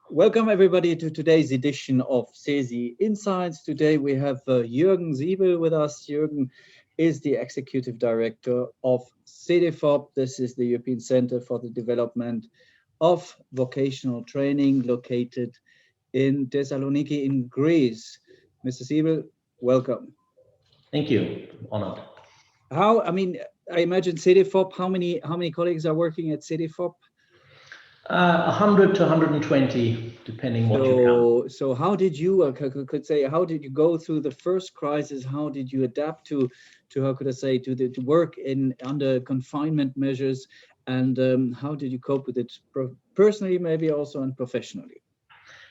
Welcome everybody to today's edition of CESI Insights. Today we have Jürgen Siebel with us. Jürgen is the Executive Director of CEDEFOP. This is the European Center for the Development of Vocational Training, located in Thessaloniki in Greece. Mr. Siebel, welcome. Thank you. Honored. I imagine CEDEFOP, how many colleagues are working at CEDEFOP? 100 to 120, depending what you count. So how did you, how did you go through the first crisis? How did you adapt to to work under confinement measures? And how did you cope with it personally, maybe also, and professionally?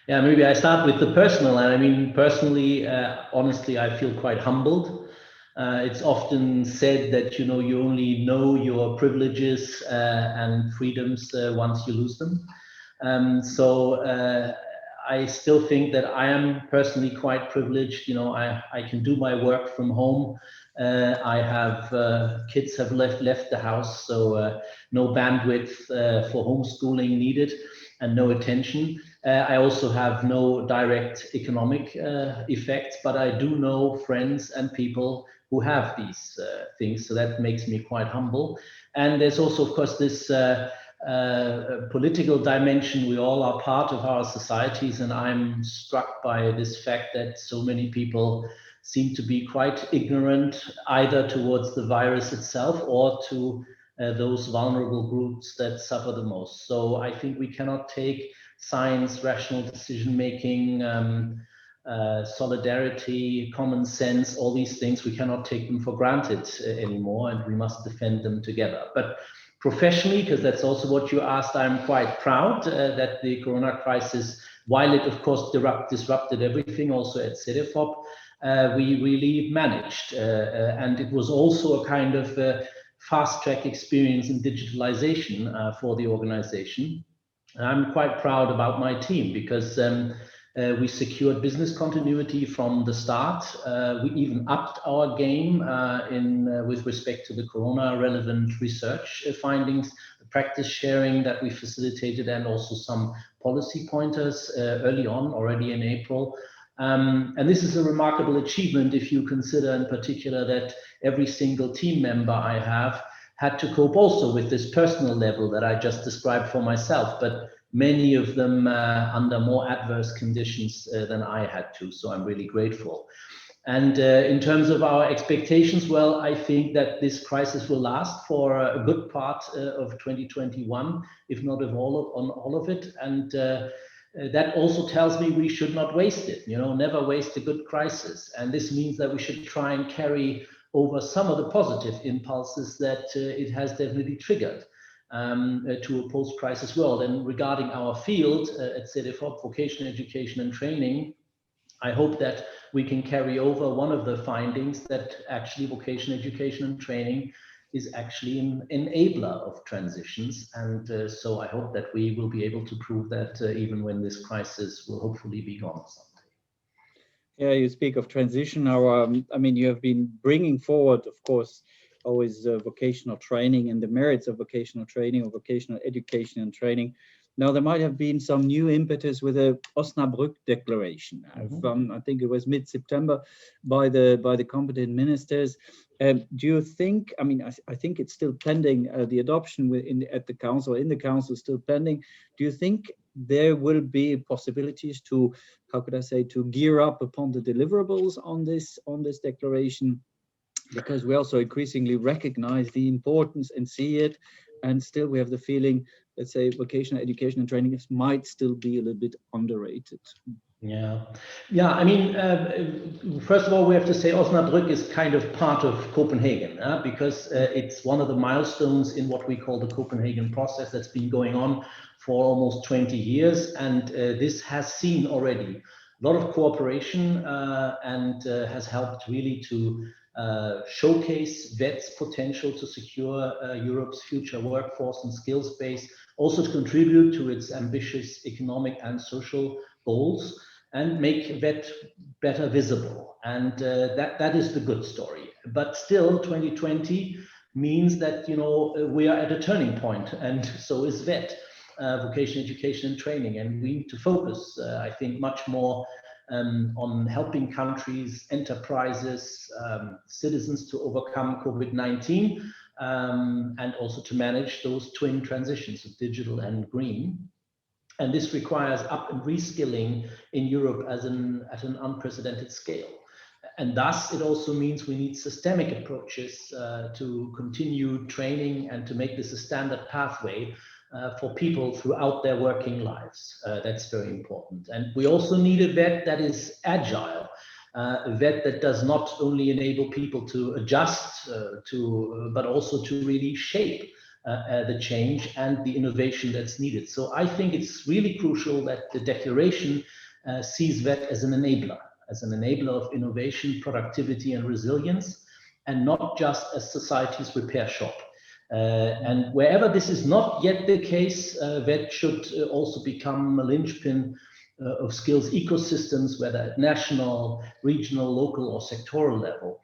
Yeah, maybe I start with the personal. I mean, personally, honestly, I feel quite humbled. It's often said that, you only know your privileges and freedoms once you lose them. So I still think that I am personally quite privileged. I can do my work from home. I have kids have left the house, so no bandwidth for homeschooling needed and no attention. I also have no direct economic effects, but I do know friends and people who have these things, so that makes me quite humble. And there's also, of course, this political dimension. We all are part of our societies, and I'm struck by this fact that so many people seem to be quite ignorant either towards the virus itself or to those vulnerable groups that suffer the most. So I think we cannot take science, rational decision-making, solidarity, common sense, all these things, we cannot take them for granted anymore, and we must defend them together. But professionally, because that's also what you asked, I'm quite proud that the Corona crisis, while it of course disrupted everything, also at CEDEFOP, we really managed. And it was also a kind of fast-track experience in digitalization for the organization. And I'm quite proud about my team because we secured business continuity from the start. We even upped our game with respect to the Corona-relevant research findings, the practice sharing that we facilitated, and also some policy pointers early on, already in April. And this is a remarkable achievement if you consider in particular that every single team member I have had to cope also with this personal level that I just described for myself, but many of them under more adverse conditions than I had to. So I'm really grateful. And in terms of our expectations, well, I think that this crisis will last for a good part of 2021, if not on all of it. And that also tells me we should not waste it, never waste a good crisis. And this means that we should try and carry over some of the positive impulses that it has definitely triggered to a post-crisis world. And regarding our field at CEDEFOP, Vocational Education and Training, I hope that we can carry over one of the findings that actually vocational education and training is actually an enabler of transitions. And so I hope that we will be able to prove that even when this crisis will hopefully be gone someday. Yeah, you speak of transition. You have been bringing forward, of course, always vocational training and the merits of vocational training or vocational education and training. Now, there might have been some new impetus with the Osnabrück Declaration. Mm-hmm. I think it was mid-September by the competent ministers. Do you think? I think it's still pending. The adoption at the council, in the council, is still pending. Do you think there will be possibilities to, to gear up upon the deliverables on this declaration? Because we also increasingly recognize the importance and see it, and still we have the feeling, let's say, vocational education and training might still be a little bit underrated. Yeah. First of all, we have to say Osnabrück is kind of part of Copenhagen, because it's one of the milestones in what we call the Copenhagen process that's been going on for almost 20 years. And this has seen already a lot of cooperation and has helped really to showcase VET's potential to secure Europe's future workforce and skills base, also to contribute to its ambitious economic and social goals, and make VET better visible. And that is the good story. But still, 2020 means that we are at a turning point, and so is VET. vocational education and training, and we need to focus, I think, much more on helping countries, enterprises, citizens to overcome COVID-19, and also to manage those twin transitions of digital and green. And this requires up and reskilling in Europe at an unprecedented scale. And thus, it also means we need systemic approaches to continue training and to make this a standard pathway for people throughout their working lives. That's very important. And we also need a VET that is agile, a VET that does not only enable people to adjust but also to really shape the change and the innovation that's needed. So I think it's really crucial that the declaration sees VET as an enabler of innovation, productivity, and resilience, and not just as society's repair shop. And wherever this is not yet the case, VET should also become a linchpin of skills ecosystems, whether at national, regional, local, or sectoral level.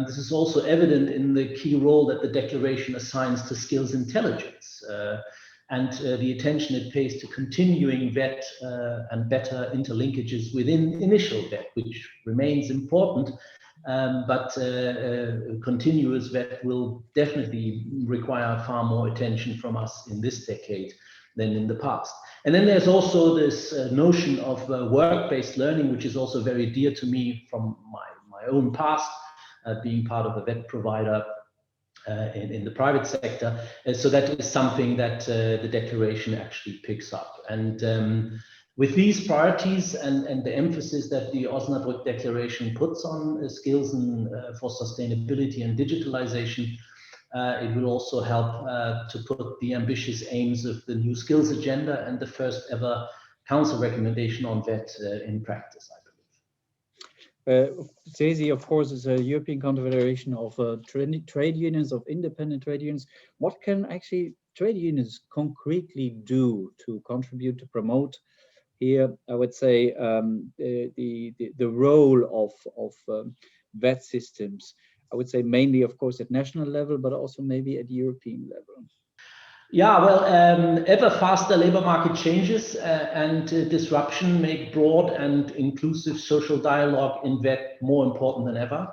This is also evident in the key role that the declaration assigns to skills intelligence and the attention it pays to continuing VET and better interlinkages within initial VET, which remains important, but continuous VET will definitely require far more attention from us in this decade than in the past. And then there's also this notion of work-based learning, which is also very dear to me from my own past, being part of a VET provider in the private sector. So that is something that the declaration actually picks up. And with these priorities and the emphasis that the Osnabrück Declaration puts on skills and for sustainability and digitalization, it will also help to put the ambitious aims of the new skills agenda and the first ever council recommendation on VET in practice, I believe. CESI, of course, is a European Confederation of trade unions, of independent trade unions. What can actually trade unions concretely do to contribute to promote here, I would say, the role of VET systems? I would say mainly, of course, at national level, but also maybe at European level. Yeah, well, ever faster labor market changes and disruption make broad and inclusive social dialogue in VET more important than ever.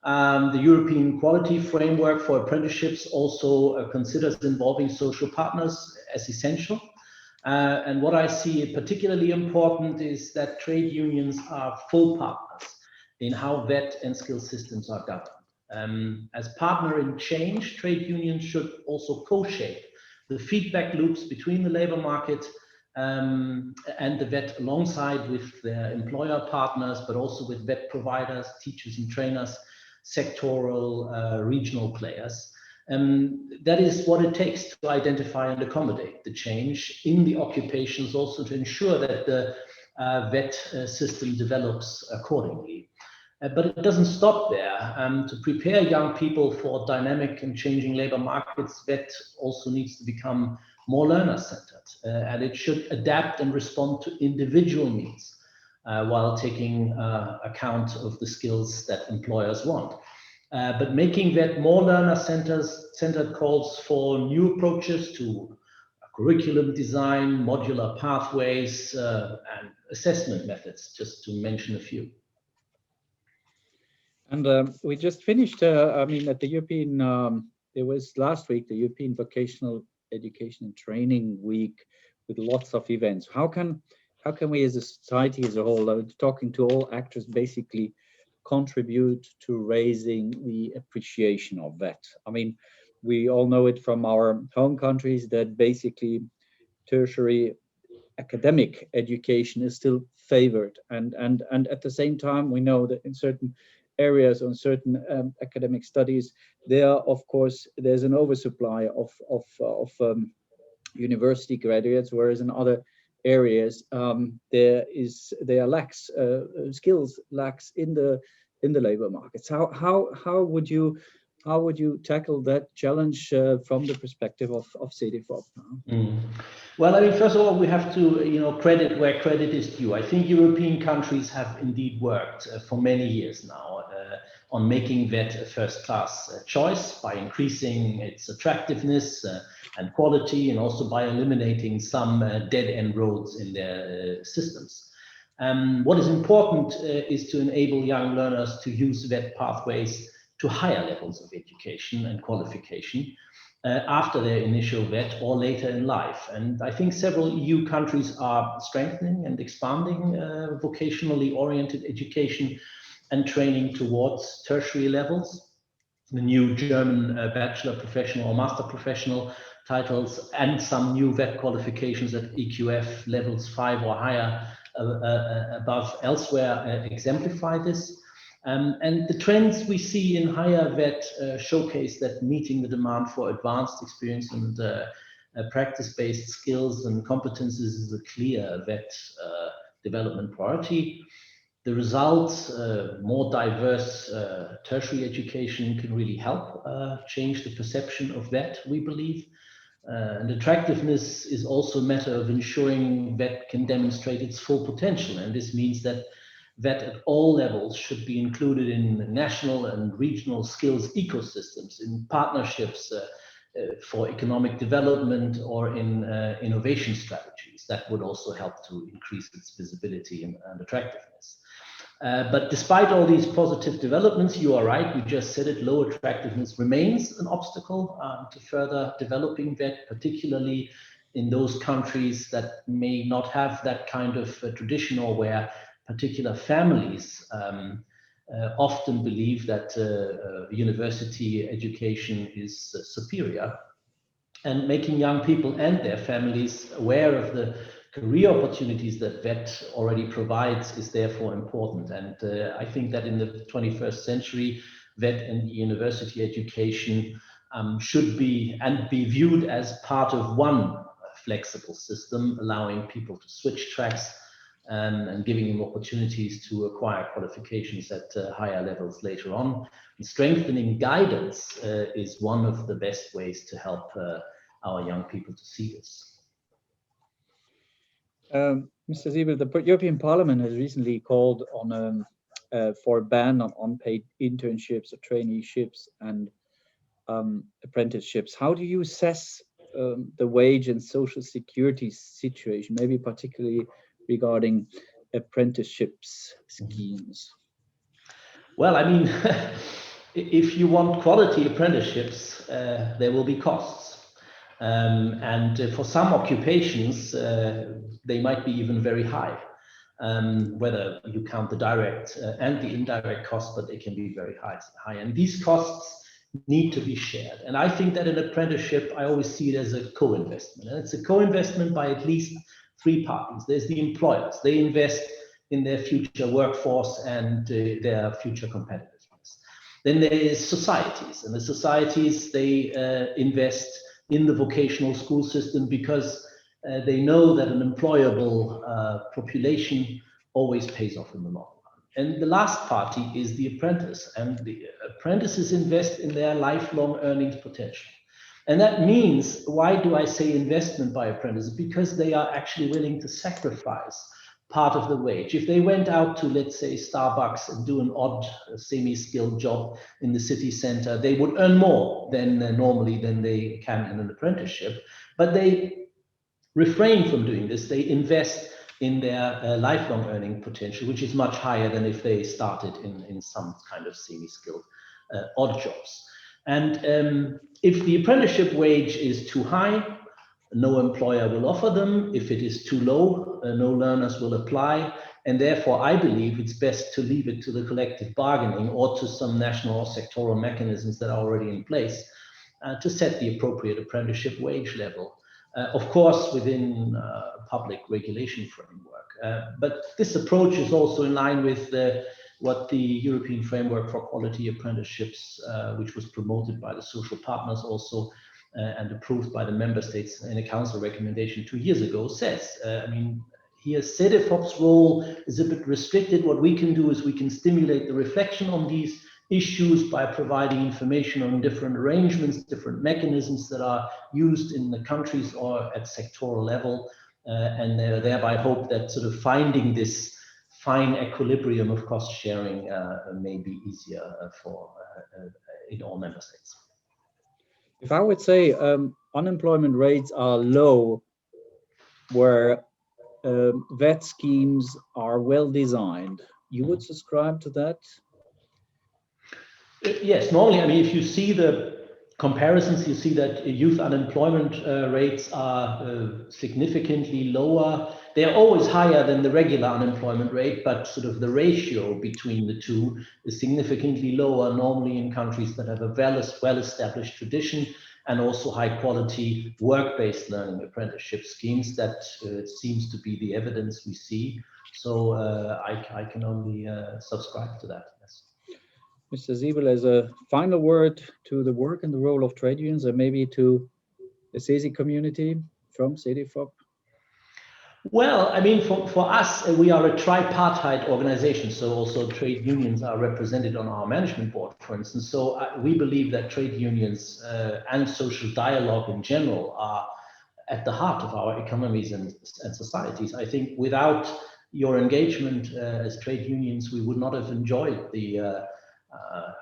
The European Quality Framework for Apprenticeships also considers involving social partners as essential. And what I see particularly important is that trade unions are full partners in how VET and skill systems are governed. As partner in change, trade unions should also co-shape the feedback loops between the labor market and the VET alongside with their employer partners, but also with VET providers, teachers and trainers, sectoral, regional players. That is what it takes to identify and accommodate the change in the occupations, also to ensure that the VET system develops accordingly. But it doesn't stop there. To prepare young people for dynamic and changing labor markets, VET also needs to become more learner-centered, and it should adapt and respond to individual needs while taking account of the skills that employers want. But making VET more learner-centered calls for new approaches to curriculum design, modular pathways, and assessment methods, just to mention a few. And we just finished, I mean, at the European, there was last week, the European Vocational Education and Training Week with lots of events. How can we as a society as a whole, talking to all actors, basically contribute to raising the appreciation of VET? I mean, we all know it from our home countries that basically tertiary academic education is still favored. And at the same time, we know that in certain areas on certain academic studies, there's an oversupply of university graduates, whereas in other areas there are lacks skills lacks in the labor markets. How would you How would you tackle that challenge from the perspective of CEDEFOP? Well, I mean, first of all, we have to, credit where credit is due. I think European countries have indeed worked for many years now on making VET a first-class choice by increasing its attractiveness and quality, and also by eliminating some dead-end roads in their systems. What is important is to enable young learners to use VET pathways to higher levels of education and qualification after their initial VET or later in life. And I think several EU countries are strengthening and expanding vocationally oriented education and training towards tertiary levels. The new German bachelor professional or master professional titles and some new VET qualifications at EQF levels 5 or higher above elsewhere exemplify this. And the trends we see in higher VET showcase that meeting the demand for advanced experience and practice-based skills and competences is a clear VET development priority. The results, more diverse tertiary education can really help change the perception of VET, we believe. And attractiveness is also a matter of ensuring VET can demonstrate its full potential. And this means that VET at all levels should be included in national and regional skills ecosystems, in partnerships for economic development or in innovation strategies. That would also help to increase its visibility and attractiveness. But despite all these positive developments, you are right, we just said it, low attractiveness remains an obstacle to further developing VET, particularly in those countries that may not have that kind of tradition, or where particular families often believe that university education is superior. And making young people and their families aware of the career opportunities that VET already provides is therefore important. And I think that in the 21st century, VET and university education should be viewed as part of one flexible system, allowing people to switch tracks and giving them opportunities to acquire qualifications at higher levels later on. And strengthening guidance is one of the best ways to help our young people to see this. Mr. Siebel, the European Parliament has recently called on for a ban on unpaid internships or traineeships and apprenticeships. How do you assess the wage and social security situation, maybe particularly regarding apprenticeships schemes? Well, I mean, if you want quality apprenticeships, there will be costs. And for some occupations, they might be even very high, whether you count the direct and the indirect costs, but they can be very high. And these costs need to be shared. And I think that an apprenticeship, I always see it as a co-investment. And it's a co-investment by at least three parties. There's the employers. They invest in their future workforce and their future competitiveness. Then there is societies, and the societies, they invest in the vocational school system because they know that an employable population always pays off in the long run. And the last party is the apprentice, and the apprentices invest in their lifelong earnings potential. And that means, why do I say investment by apprentices? Because they are actually willing to sacrifice part of the wage. If they went out to, let's say, Starbucks and do an odd semi-skilled job in the city center, they would earn more than normally than they can in an apprenticeship. But they refrain from doing this. They invest in their lifelong earning potential, which is much higher than if they started in some kind of semi-skilled odd jobs. And if the apprenticeship wage is too high, no employer will offer them. If it is too low, no learners will apply. And therefore, I believe it's best to leave it to the collective bargaining or to some national or sectoral mechanisms that are already in place to set the appropriate apprenticeship wage level. Of course, within a public regulation framework. But this approach is also in line with what the European Framework for Quality Apprenticeships, which was promoted by the social partners also, and approved by the member states in a council recommendation 2 years ago, says. I mean, here CEDEFOP's role is a bit restricted. What we can do is we can stimulate the reflection on these issues by providing information on different arrangements, different mechanisms that are used in the countries or at sectoral level, and thereby hope that sort of finding this fine equilibrium of cost sharing may be easier in all member states. If I would say unemployment rates are low where VET schemes are well designed, you would subscribe to that? Yes, normally, I mean, if you see the comparisons, you see that youth unemployment rates are significantly lower. They're always higher than the regular unemployment rate, but sort of the ratio between the two is significantly lower, normally in countries that have a well-established tradition and also high-quality work-based learning apprenticeship schemes. That seems to be the evidence we see. So I can only subscribe to that. Yes. Mr. Siebel, as a final word to the work and the role of trade unions, and maybe to the CESI community from CEDEFOP? Well, I mean, for us, we are a tripartite organization, so also trade unions are represented on our management board, for instance. So we believe that trade unions and social dialogue in general are at the heart of our economies and societies. I think without your engagement as trade unions, we would not have enjoyed the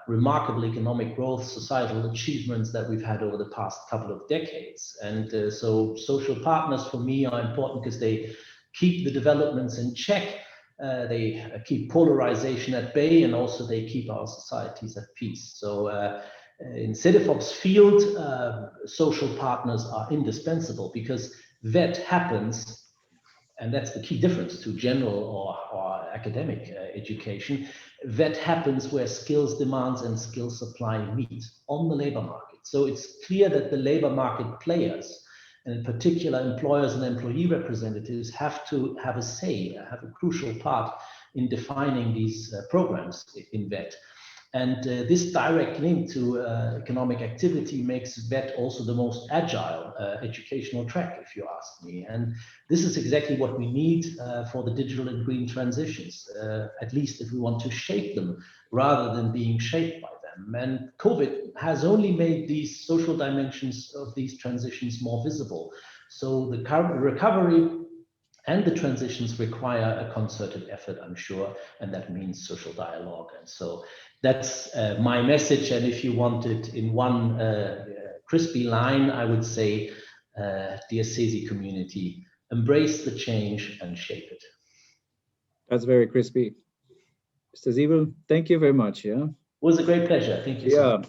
remarkable economic growth, societal achievements that we've had over the past couple of decades. And so social partners for me are important because they keep the developments in check, they keep polarization at bay, and also they keep our societies at peace. So in CEDEFOP's field, social partners are indispensable because VET happens, and that's the key difference to general or academic education. VET happens where skills demands and skill supply meet on the labor market. So it's clear that the labor market players, and in particular employers and employee representatives, have to have a say, have a crucial part in defining these programs in VET. And this direct link to economic activity makes VET also the most agile educational track, if you ask me. And this is exactly what we need for the digital and green transitions, at least if we want to shape them rather than being shaped by them. And COVID has only made these social dimensions of these transitions more visible. So the current recovery and the transitions require a concerted effort, I'm sure, and that means social dialogue. And so that's my message. And if you want it in one crispy line, I would say, dear CESI community, embrace the change and shape it. That's very crispy. Mr. Siebel, thank you very much. Yeah, It was a great pleasure. Thank you. Yeah.